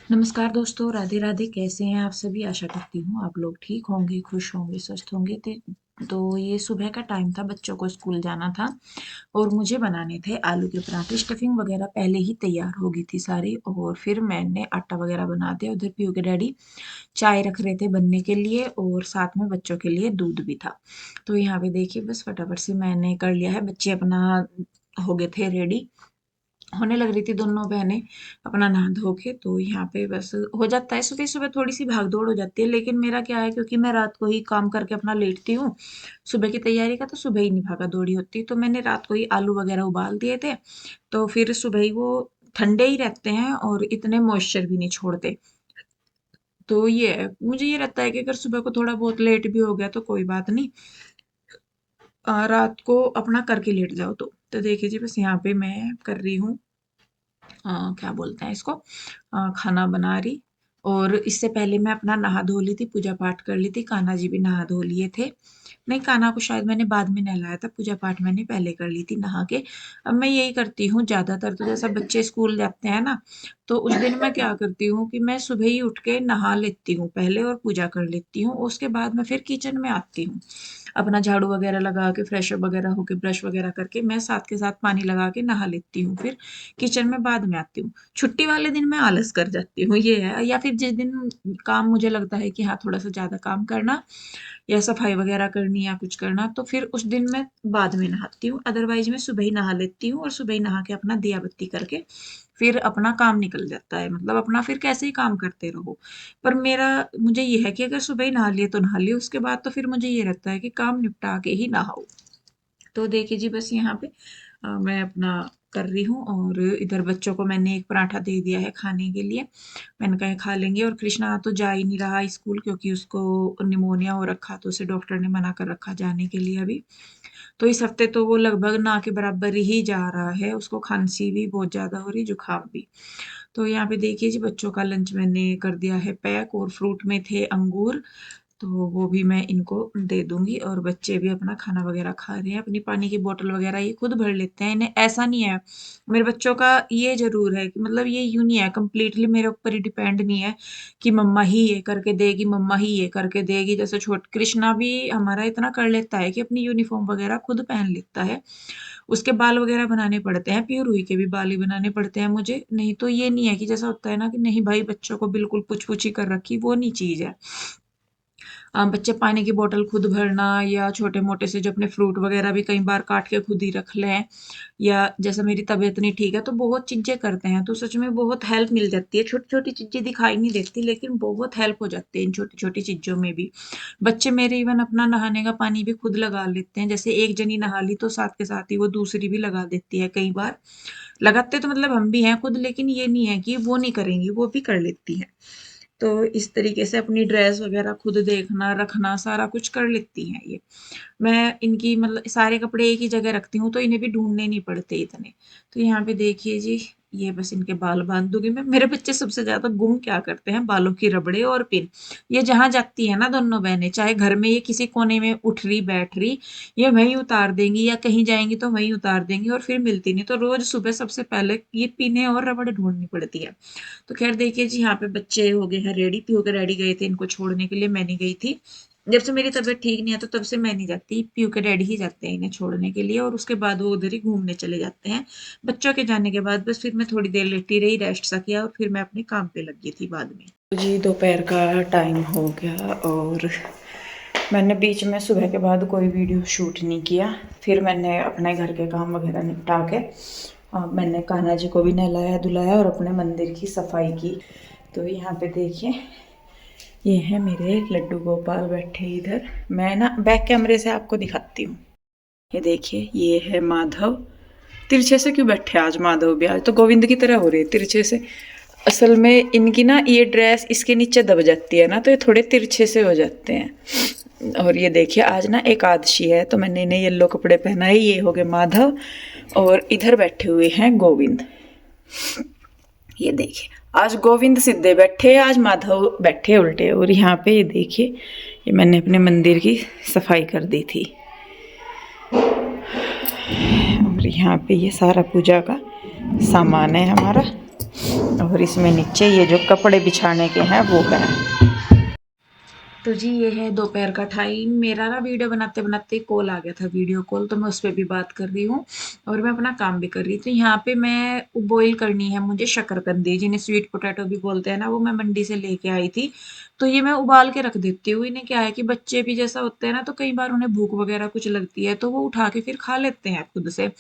नमस्कार दोस्तों, राधे राधे। कैसे हैं आप सभी? आशा करती हूँ आप लोग ठीक होंगे, खुश होंगे, स्वस्थ होंगे। तो ये सुबह का टाइम था, बच्चों को स्कूल जाना था और मुझे बनाने थे आलू के पराठे। स्टफिंग वगैरह पहले ही तैयार हो गई थी सारी, और फिर मैंने आटा वगैरह बना दिया। उधर पीयू के डैडी चाय रख रहे थे बनने के लिए, और साथ में बच्चों के लिए दूध भी था। तो यहाँ पे देखिए, बस फटाफट से मैंने कर लिया है। बच्चे अपना हो गए थे रेडी, होने लग रही थी दोनों बहनें अपना नहा धो के। तो यहाँ पे बस हो जाता है, सुबह सुबह थोड़ी सी भाग दौड़ हो जाती है। लेकिन मेरा क्या है, क्योंकि मैं रात को ही काम करके अपना लेटती हूँ सुबह की तैयारी का, तो सुबह ही नहीं भागा दौड़ी होती। तो मैंने रात को ही आलू वगैरह उबाल दिए थे, तो फिर सुबह ही वो ठंडे ही रहते हैं और इतने मॉइस्चर भी नहीं छोड़ते। तो ये है, मुझे ये रहता है कि अगर सुबह को थोड़ा बहुत लेट भी हो गया तो कोई बात नहीं, रात को अपना करके लेट जाओ। तो देखिए जी, बस यहाँ पे मैं कर रही हूँ, क्या बोलते हैं इसको, खाना बना रही। और इससे पहले मैं अपना नहा धो ली थी, पूजा पाठ कर ली थी। कान्हा जी भी नहा धो लिए थे। नहीं, कान्हा को शायद मैंने बाद में नहलाया था, पूजा पाठ मैंने पहले कर ली थी नहा के। अब मैं यही करती हूँ ज्यादातर, तो जैसा बच्चे स्कूल जाते हैं ना, तो उस दिन मैं क्या करती हूँ कि मैं सुबह ही उठ के नहा लेती हूँ पहले और पूजा कर लेती हूँ। उसके बाद मैं फिर किचन में आती हूँ, अपना झाड़ू वगैरह लगा के, फ्रेश वगैरह होके, ब्रश वगैरह करके मैं साथ के साथ पानी लगा के नहा लेती हूँ। फिर किचन में बाद में आती हूँ। छुट्टी वाले दिन मैं आलस कर जाती हूँ, ये है। या फिर जिस दिन काम मुझे लगता है कि हाँ थोड़ा सा ज्यादा काम करना, या सफाई वगैरह करनी, या कुछ करना, तो फिर उस दिन मैं बाद में नहाती हूँ। अदरवाइज मैं सुबह ही नहा लेती हूँ, और सुबह ही नहा के अपना दिया बत्ती करके फिर अपना काम निकल जाता है। मतलब अपना फिर कैसे ही काम करते रहो। पर मेरा, मुझे ये है कि अगर सुबह ही नहा लिए तो नहा लिए, उसके बाद तो फिर मुझे ये रहता है कि काम निपटा के ही नहाओ। तो देखिए जी, बस यहाँ पे मैं अपना कर रही हूँ, और इधर बच्चों को मैंने एक पराठा दे दिया है खाने के लिए। मैंने कहा खा लेंगे। और कृष्णा तो जा ही नहीं रहा स्कूल, क्योंकि उसको निमोनिया हो रखा, तो उसे डॉक्टर ने मना कर रखा जाने के लिए अभी। तो इस हफ्ते तो वो लगभग ना के बराबर ही जा रहा है। उसको खांसी भी बहुत ज्यादा हो रही, जुकाम भी। तो यहाँ पे देखिए जी, बच्चों का लंच मैंने कर दिया है पैक, और फ्रूट में थे अंगूर, तो वो भी मैं इनको दे दूंगी। और बच्चे भी अपना खाना वगैरह खा रहे हैं। अपनी पानी की बोतल वगैरह ये खुद भर लेते हैं। इन्हें ऐसा नहीं है, मेरे बच्चों का ये जरूर है कि मतलब ये यूं नहीं है, कंप्लीटली मेरे ऊपर ही डिपेंड नहीं है कि मम्मा ही ये करके देगी, मम्मा ही ये करके देगी। जैसे छोट कृष्णा भी हमारा इतना कर लेता है कि अपनी यूनिफॉर्म वगैरह खुद पहन लेता है। उसके बाल वगैरह बनाने पड़ते हैं, प्योर रूही के भी बाल ही बनाने पड़ते हैं मुझे। नहीं तो ये नहीं है कि जैसा होता है ना कि नहीं भाई, बच्चों को बिल्कुल पुछ पुछ ही कर रखी, वो नहीं चीज है। बच्चे पानी की बोतल खुद भरना, या छोटे मोटे से जो अपने फ्रूट वगैरह भी कई बार काट के खुद ही रख लें, या जैसे मेरी तबीयत नहीं ठीक है तो बहुत चीजें करते हैं। तो सच में बहुत हेल्प मिल जाती है। छोटी छोटी चीजें दिखाई नहीं देती, लेकिन बहुत हेल्प हो जाती है इन छोटी छोटी चीजों में भी। बच्चे मेरे इवन अपना नहाने का पानी भी खुद लगा लेते हैं। जैसे एक जनी नहा ली तो साथ के साथ ही वो दूसरी भी लगा देती है कई बार। लगाते तो मतलब हम भी हैं खुद, लेकिन ये नहीं है कि वो नहीं करेंगी, वो भी कर लेती है। तो इस तरीके से अपनी ड्रेस वगैरह खुद देखना रखना सारा कुछ कर लेती हैं ये। मैं इनकी मतलब सारे कपड़े एक ही जगह रखती हूँ, तो इन्हें भी ढूंढने नहीं पड़ते इतने। तो यहाँ पे देखिए जी, ये बस इनके बाल बांध दूंगी मैं। मेरे बच्चे सबसे ज्यादा गुम क्या करते हैं, बालों की रबड़े और पिन। ये जहां जाती है ना दोनों बहनें, चाहे घर में ये किसी कोने में उठ रही बैठ रही, ये वहीं उतार देंगी, या कहीं जाएंगी तो वहीं उतार देंगी और फिर मिलती नहीं। तो रोज सुबह सबसे पहले ये पिने और रबड़ ढूंढनी पड़ती है। तो खैर देखिए जी, यहाँ पे बच्चे हो गए हैं रेडी। पीयू के डैडी गए थे इनको छोड़ने के लिए, मैं नहीं गई थी। जब से मेरी तबीयत ठीक नहीं है तो तब से मैं नहीं जाती, पीयू के डैडी ही जाते हैं इन्हें छोड़ने के लिए। और उसके बाद वो उधर ही घूमने चले जाते हैं। बच्चों के जाने के बाद बस फिर मैं थोड़ी देर लेटी रही, रेस्ट सा किया, और फिर मैं अपने काम पे लग गई थी बाद में। तो जी दोपहर का टाइम हो गया, और मैंने बीच में सुबह के बाद कोई वीडियो शूट नहीं किया। फिर मैंने अपने घर के काम वगैरह निपटा के मैंने कान्हा जी को भी नहलाया धुलाया और अपने मंदिर की सफाई की। तो यहाँ पे देखिए, ये है मेरे लड्डू गोपाल बैठे इधर। मैं ना बैक कैमरे से आपको दिखाती हूँ। ये देखिए, ये है माधव। तिरछे से क्यों बैठे आज माधव भी? आज तो गोविंद की तरह हो रहे तिरछे से। असल में इनकी ना ये ड्रेस इसके नीचे दब जाती है ना, तो ये थोड़े तिरछे से हो जाते हैं। और ये देखिए, आज ना एकादशी है तो मैंने इन्हें येलो कपड़े पहनाए। ये हो गए माधव, और इधर बैठे हुए हैं गोविंद। ये देखिए, आज गोविंद सीधे बैठे, आज माधव बैठे उल्टे। और यहाँ पे ये देखिए, ये मैंने अपने मंदिर की सफाई कर दी थी। और यहाँ पे ये सारा पूजा का सामान है हमारा। और इसमें नीचे ये जो कपड़े बिछाने के हैं वो है। तो जी ये है दोपहर का टाइम। मेरा ना वीडियो बनाते बनाते कॉल आ गया था, वीडियो कॉल, तो मैं उस पर भी बात कर रही हूँ और मैं अपना काम भी कर रही थी। यहाँ पे मैं बॉईल करनी है मुझे शकरकंदी, जिन्हें स्वीट पोटैटो भी बोलते हैं ना, वो मैं मंडी से लेके आई थी। तो ये मैं उबाल के रख देती हूँ। इन्हें क्या है कि बच्चे भी जैसा होते हैं ना, तो कई बार उन्हें भूख वगैरह कुछ लगती है तो वो उठा के फिर खा लेते हैं खुद से।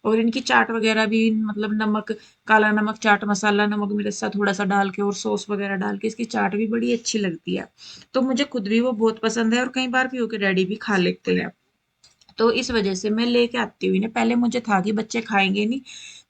और इनकी चाट वगैरह भी, मतलब नमक, काला नमक, चाट मसाला, नमक मिर्चा थोड़ा सा डाल के और सॉस वगैरह डाल के इसकी चाट भी बड़ी अच्छी लगती है। तो मुझे खुद भी वो बहुत पसंद है और कई बार पीयू के डैडी भी खा लेते हैं। तो इस वजह से मैं लेके आती हुई ना, पहले मुझे था कि बच्चे खाएंगे नहीं,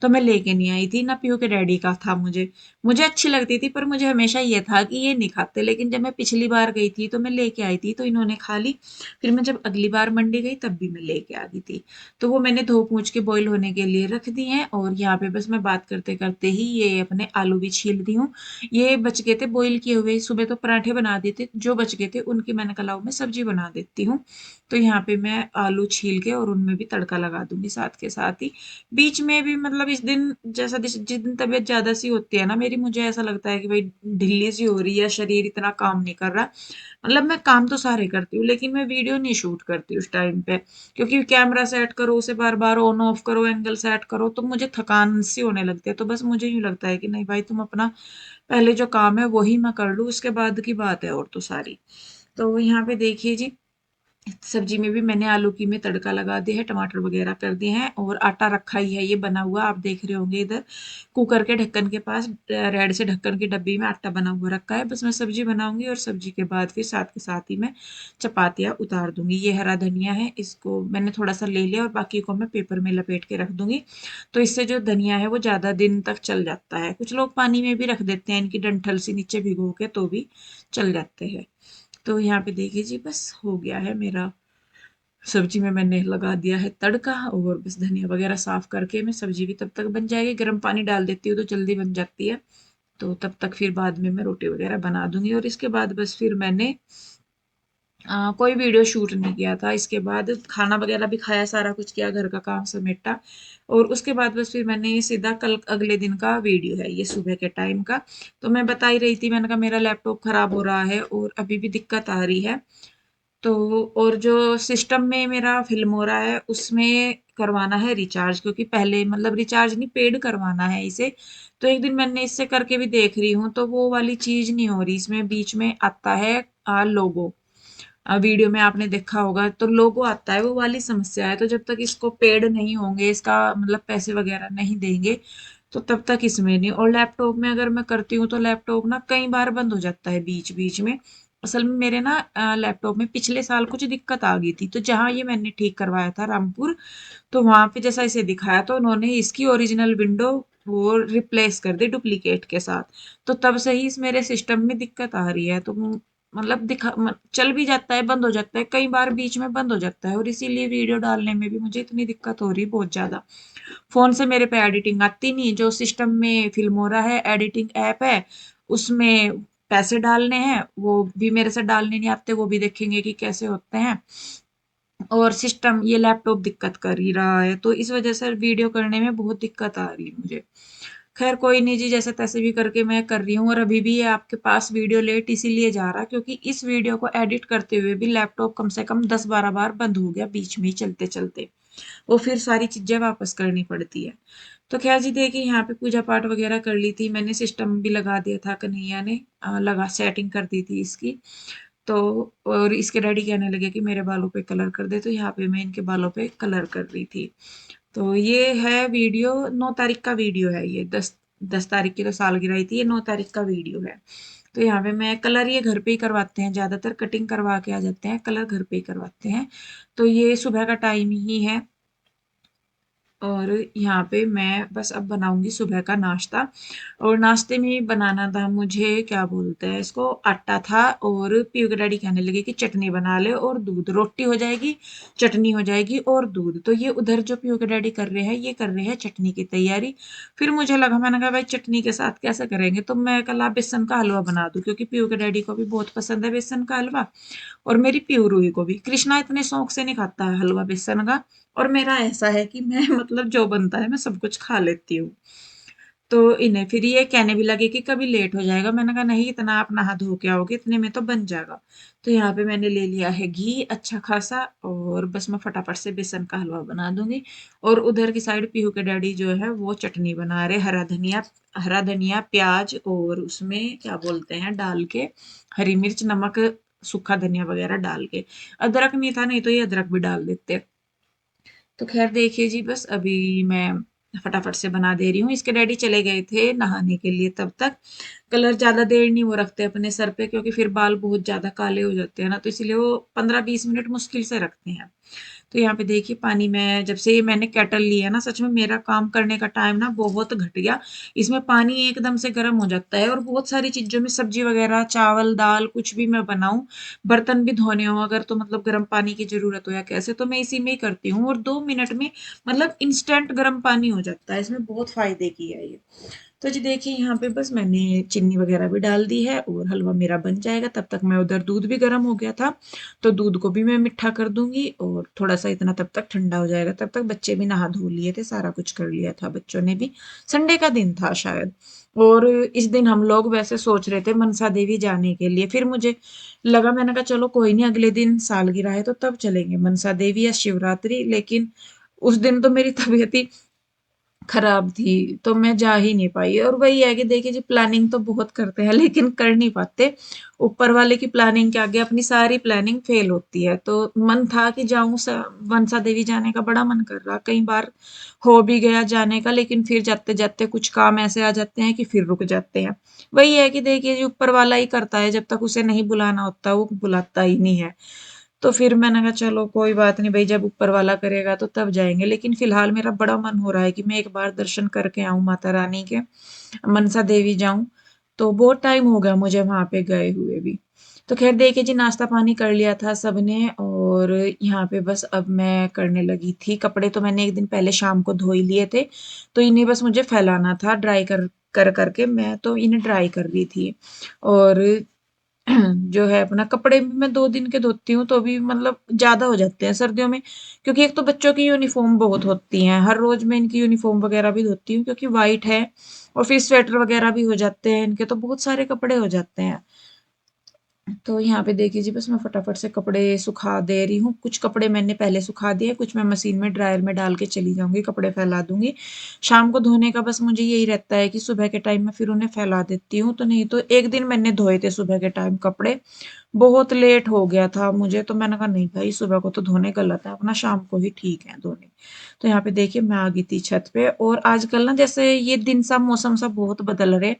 तो मैं लेके नहीं आई थी ना। पीयू के डैडी का था, मुझे मुझे अच्छी लगती थी, पर मुझे हमेशा ये था कि ये नहीं खाते। लेकिन जब मैं पिछली बार गई थी तो मैं लेके आई थी, तो इन्होंने खा ली। फिर मैं जब अगली बार मंडी गई तब भी मैं लेके आ गई थी। तो वो मैंने धो पूछ के बॉईल होने के लिए रख दी हैं। और यहाँ पे बस मैं बात करते करते ही ये अपने आलू भी छील दी हूँ। ये बच गए थे बॉईल किए हुए, सुबह तो पराठे बना दिए थे, जो बच गए थे उनकी मैंने कहा मैं सब्जी बना देती हूँ। तो यहाँ पे मैं आलू छील के और उनमें भी तड़का लगा दूंगी साथ के साथ ही। बीच में भी, मतलब इस दिन जैसा जिस दिन तबीयत ज्यादा सी होती है ना मेरी, मुझे ऐसा लगता है कि भाई ढिल्ली सी हो रही है, शरीर इतना काम नहीं कर रहा। मतलब मैं काम तो सारे करती हूँ लेकिन मैं वीडियो नहीं शूट करती उस टाइम पे, क्योंकि कैमरा सेट करो, उसे बार बार ऑन ऑफ करो, एंगल सेट करो, तो मुझे थकान सी होने लगती है। तो बस मुझे यूँ लगता है कि नहीं भाई, तुम अपना पहले जो काम है वही मैं कर लूँ, उसके बाद की बात है और तो सारी। तो यहाँ पे देखिए जी, सब्जी में भी मैंने आलू की में तड़का लगा दिया है, टमाटर वगैरह कर दिए हैं और आटा रखा ही है ये बना हुआ, आप देख रहे होंगे इधर कुकर के ढक्कन के पास, रेड से ढक्कन की डब्बी में आटा बना हुआ रखा है। बस मैं सब्जी बनाऊंगी और सब्जी के बाद फिर साथ के साथ ही मैं चपातियाँ उतार दूंगी। ये हरा धनिया है, इसको मैंने थोड़ा सा ले लिया और बाकी को मैं पेपर में लपेट के रख दूंगी। तो इससे जो धनिया है वो ज्यादा दिन तक चल जाता है। कुछ लोग पानी में भी रख देते हैं, इनकी डंठल से नीचे भिगो के, तो भी चल जाते हैं। तो यहाँ पे देखिए जी, बस हो गया है मेरा। सब्जी में मैंने लगा दिया है तड़का और बस धनिया वगैरह साफ करके मैं, सब्जी भी तब तक बन जाएगी। गर्म पानी डाल देती हूँ तो जल्दी बन जाती है। तो तब तक फिर बाद में मैं रोटी वगैरह बना दूंगी। और इसके बाद बस फिर मैंने कोई वीडियो शूट नहीं किया था। इसके बाद खाना वगैरह भी खाया, सारा कुछ किया, घर का काम समेटा। और उसके बाद बस फिर मैंने ये सीधा कल अगले दिन का वीडियो है ये, सुबह के टाइम का। तो मैं बता ही रही थी, मैंने कहा मेरा लैपटॉप खराब हो रहा है और अभी भी दिक्कत आ रही है। तो और जो सिस्टम में मेरा फिल्म हो रहा है उसमें करवाना है रिचार्ज, क्योंकि पहले मतलब रिचार्ज नहीं, पेड करवाना है इसे। तो एक दिन मैंने इससे करके भी देख रही हूँ तो वो वाली चीज नहीं हो रही, इसमें बीच में आता है लोगो। वीडियो में आपने देखा होगा तो लोगो आता है, वो वाली समस्या है। तो जब तक इसको पेड नहीं होंगे, इसका मतलब पैसे वगैरह नहीं देंगे, तो तब तक इसमें नहीं। और लैपटॉप में अगर मैं करती हूँ तो लैपटॉप ना कई बार बंद हो जाता है बीच बीच में। असल में मेरे ना लैपटॉप में पिछले साल कुछ दिक्कत आ गई थी, तो जहाँ ये मैंने ठीक करवाया था रामपुर, तो वहां पे जैसा इसे दिखाया तो उन्होंने इसकी ओरिजिनल विंडो वो रिप्लेस कर दी डुप्लीकेट के साथ। तो तब से ही इस मेरे सिस्टम में दिक्कत आ रही है। तो मतलब चल भी जाता है, बंद हो जाता है, कई बार बीच में बंद हो जाता है, और इसीलिए वीडियो डालने में भी मुझे इतनी दिक्कत हो रही है बहुत ज्यादा। फोन से मेरे पे एडिटिंग आती नहीं, जो सिस्टम में फिल्मोरा है एडिटिंग ऐप है, उसमें पैसे डालने हैं, वो भी मेरे से डालने नहीं आते, वो भी देखेंगे कि कैसे होते हैं। और सिस्टम ये लैपटॉप दिक्कत कर ही रहा है, तो इस वजह से वीडियो करने में बहुत दिक्कत आ रही है मुझे। खैर कोई नहीं जी, जैसे तैसे भी करके मैं कर रही हूँ। और अभी भी ये आपके पास वीडियो लेट इसीलिए जा रहा, क्योंकि इस वीडियो को एडिट करते हुए भी लैपटॉप कम से कम 10-12 बार बंद हो गया बीच में ही चलते चलते। वो फिर सारी चीजें वापस करनी पड़ती है। तो खैर जी, देखिए यहाँ पे पूजा पाठ वगैरह कर ली थी मैंने, सिस्टम भी लगा दिया था, कन्हैया ने लगा सेटिंग कर दी थी इसकी। तो और इसके डैडी कहने लगे कि मेरे बालों पे कलर कर दे, तो यहाँ पे मैं इनके बालों पे कलर कर रही थी। तो ये है वीडियो, 9 तारीख का वीडियो है ये, 10 तारीख की तो सालगिरह ही थी, ये 9 तारीख का वीडियो है। तो यहाँ पे मैं कलर ये घर पे ही करवाते हैं, ज्यादातर कटिंग करवा के आ जाते हैं, कलर घर पे ही करवाते हैं। तो ये सुबह का टाइम ही है। और यहाँ पे मैं बस अब बनाऊंगी सुबह का नाश्ता। और नाश्ते में बनाना था मुझे, क्या बोलते हैं इसको, आटा था। और पीयू के डैडी कहने लगे कि चटनी बना ले और दूध, रोटी हो जाएगी, चटनी हो जाएगी और दूध। तो ये उधर जो पीयू के डैडी कर रहे हैं, ये कर रहे हैं चटनी की तैयारी। फिर मुझे लगा, मैंने कहा भाई चटनी के साथ कैसे करेंगे, तो मैं कल बेसन का हलवा बना दूं, क्योंकि पीयू के डैडी को भी बहुत पसंद है बेसन का हलवा। और मेरी प्यू रूही को भी। कृष्णा इतने शौक से नहीं खाता है हलवा बेसन का। और मेरा ऐसा है कि मैं मतलब जो बनता है मैं सब कुछ खा लेती हूँ। तो इन्हें फिर ये कहने भी लगे कि कभी लेट हो जाएगा। मैंने कहा नहीं, इतना आप नहा धो के आओगे, इतने में तो बन जाएगा। तो यहाँ पे मैंने ले लिया है घी अच्छा खासा, और बस मैं फटाफट से बेसन का हलवा बना दूंगी। और उधर की साइड पीहू के डैडी जो है वो चटनी बना रहे, हरा धनिया प्याज और उसमें क्या बोलते हैं डाल के, हरी मिर्च नमक सूखा धनिया वगैरह डाल के। अदरक नहीं था, नहीं तो ये अदरक भी डाल देते। तो खैर देखिए जी, बस अभी मैं फटाफट से बना दे रही हूँ। इसके डैडी चले गए थे नहाने के लिए तब तक। कलर ज्यादा देर नहीं वो रखते अपने सर पे, क्योंकि फिर बाल बहुत ज्यादा काले हो जाते हैं ना, तो इसलिए वो 15-20 मिनट मुश्किल से रखते हैं। तो यहाँ पे देखिए पानी में, जब से ये मैंने केटल लिया ना, सच में मेरा काम करने का टाइम ना बहुत घट गया। इसमें पानी एकदम से गर्म हो जाता है, और बहुत सारी चीजों में सब्जी वगैरह चावल दाल कुछ भी मैं बनाऊं, बर्तन भी धोने हो अगर, तो मतलब गर्म पानी की जरूरत हो या कैसे, तो मैं इसी में ही करती हूँ। और 2 मिनट में मतलब इंस्टेंट गर्म पानी हो जाता है। इसमें बहुत फायदे की है ये। तो जी देखिए यहाँ पे बस मैंने चीनी वगैरह भी डाल दी है, और हलवा मेरा बन जाएगा। तब तक मैं उधर दूध भी गर्म हो गया था, तो दूध को भी मैं मिठा कर दूंगी, और थोड़ा सा इतना तब तक ठंडा हो जाएगा। तब तक बच्चे भी नहा धो लिए थे, सारा कुछ कर लिया था बच्चों ने भी। संडे का दिन था शायद। और इस दिन हम लोग वैसे सोच रहे थे मनसा देवी जाने के लिए, फिर मुझे लगा, मैंने कहा चलो कोई नहीं, अगले दिन सालगिरह है तो तब चलेंगे मनसा देवी या शिवरात्रि। लेकिन उस दिन तो मेरी तबीयत ही खराब थी, तो मैं जा ही नहीं पाई। और वही है कि देखिए जी, प्लानिंग तो बहुत करते हैं लेकिन कर नहीं पाते। ऊपर वाले की प्लानिंग के आगे अपनी सारी प्लानिंग फेल होती है। तो मन था कि जाऊं, मनसा देवी जाने का बड़ा मन कर रहा, कई बार हो भी गया जाने का, लेकिन फिर जाते जाते कुछ काम ऐसे आ जाते हैं कि फिर रुक जाते हैं। वही है कि देखिए जी, ऊपर वाला ही करता है, जब तक उसे नहीं बुलाना होता वो बुलाता ही नहीं है। तो फिर मैंने कहा चलो कोई बात नहीं भाई, जब ऊपर वाला करेगा तो तब जाएंगे। लेकिन फिलहाल मेरा बड़ा मन हो रहा है कि मैं एक बार दर्शन करके आऊं माता रानी के, मनसा देवी जाऊं। तो बहुत टाइम हो गया मुझे वहां पे गए हुए भी। तो खैर देखिए जी, नाश्ता पानी कर लिया था सबने, और यहाँ पे बस अब मैं करने लगी थी। कपड़े तो मैंने एक दिन पहले शाम को धो ही लिए थे, तो इन्हें बस मुझे फैलाना था, ड्राई कर कर करके मैं तो इन्हें ड्राई कर रही थी। और जो है अपना कपड़े भी मैं 2 दिन के धोती हूँ, तो भी मतलब ज्यादा हो जाते हैं सर्दियों में। क्योंकि एक तो बच्चों की यूनिफॉर्म बहुत होती हैं, हर रोज मैं इनकी यूनिफॉर्म वगैरह भी धोती हूँ क्योंकि वाइट है। और फिर स्वेटर वगैरह भी हो जाते हैं इनके, तो बहुत सारे कपड़े हो जाते हैं। तो यहाँ पे देखिए जी, बस मैं फटाफट से कपड़े सुखा दे रही हूँ। कुछ कपड़े मैंने पहले सुखा दिए, कुछ मैं मशीन में ड्रायर में डाल के चली जाऊंगी, कपड़े फैला दूंगी। शाम को धोने का बस मुझे यही रहता है कि सुबह के टाइम में फिर उन्हें फैला देती हूँ। तो नहीं तो एक दिन मैंने धोए थे सुबह के टाइम कपड़े, बहुत लेट हो गया था मुझे, तो मैंने कहा नहीं भाई, सुबह को तो धोने गलत है, अपना शाम को ही ठीक है धोने। तो यहाँ पे देखिए मैं आ गई थी छत पे। और आजकल ना जैसे ये दिन सा मौसम सा बहुत बदल रहे,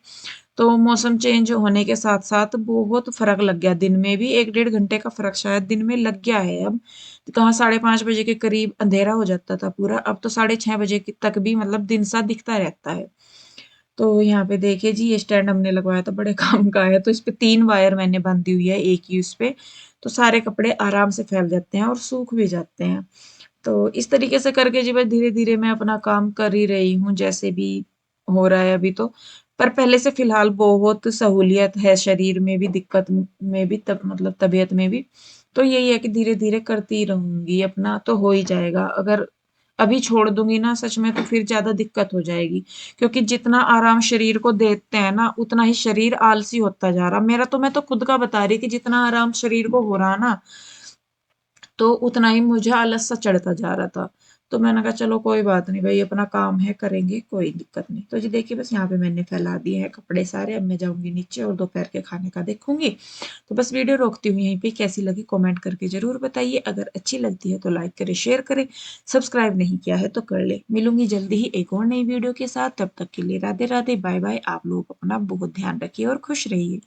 तो मौसम चेंज होने के साथ साथ बहुत फर्क लग गया, दिन में भी 1-1.5 घंटे का फर्क शायद दिन में लग गया है अब। तो कहाँ 5:30 बजे के करीब अंधेरा हो जाता था पूरा, अब तो 6:30 बजे तक भी मतलब दिन सा दिखता रहता है। तो यहाँ पे देखिए जी, ये स्टैंड हमने लगवाया था, बड़े काम का है। तो इस पे 3 वायर मैंने बांधी हुई है एक ही उस पे, तो सारे कपड़े आराम से फैल जाते हैं और सूख भी जाते हैं। तो इस तरीके से करके जी बस धीरे धीरे मैं अपना काम कर ही रही हूँ, जैसे भी हो रहा है अभी तो। पर पहले से फिलहाल बहुत सहूलियत है, शरीर में भी दिक्कत में भी, तब मतलब तबीयत में भी। तो यही है कि धीरे धीरे करती रहूंगी, अपना तो हो ही जाएगा। अगर अभी छोड़ दूंगी ना सच में, तो फिर ज्यादा दिक्कत हो जाएगी। क्योंकि जितना आराम शरीर को देते हैं ना, उतना ही शरीर आलसी होता जा रहा मेरा। तो मैं तो खुद का बता रही कि जितना आराम शरीर को हो रहा ना, तो उतना ही मुझे आलस सा चढ़ता जा रहा था। तो मैंने कहा चलो कोई बात नहीं भाई, अपना काम है करेंगे, कोई दिक्कत नहीं। तो जी देखिए, बस यहाँ पे मैंने फैला दिए हैं कपड़े सारे। अब मैं जाऊंगी नीचे और दोपहर के खाने का देखूंगी। तो बस वीडियो रोकती हूँ यहीं पे, कैसी लगी कमेंट करके जरूर बताइए। अगर अच्छी लगती है तो लाइक करें, शेयर करें, सब्सक्राइब नहीं किया है तो कर ले। मिलूंगी जल्दी ही एक और नई वीडियो के साथ, तब तक के लिए राधे राधे, बाय बाय। आप लोग अपना बहुत ध्यान रखिए और खुश रहिए।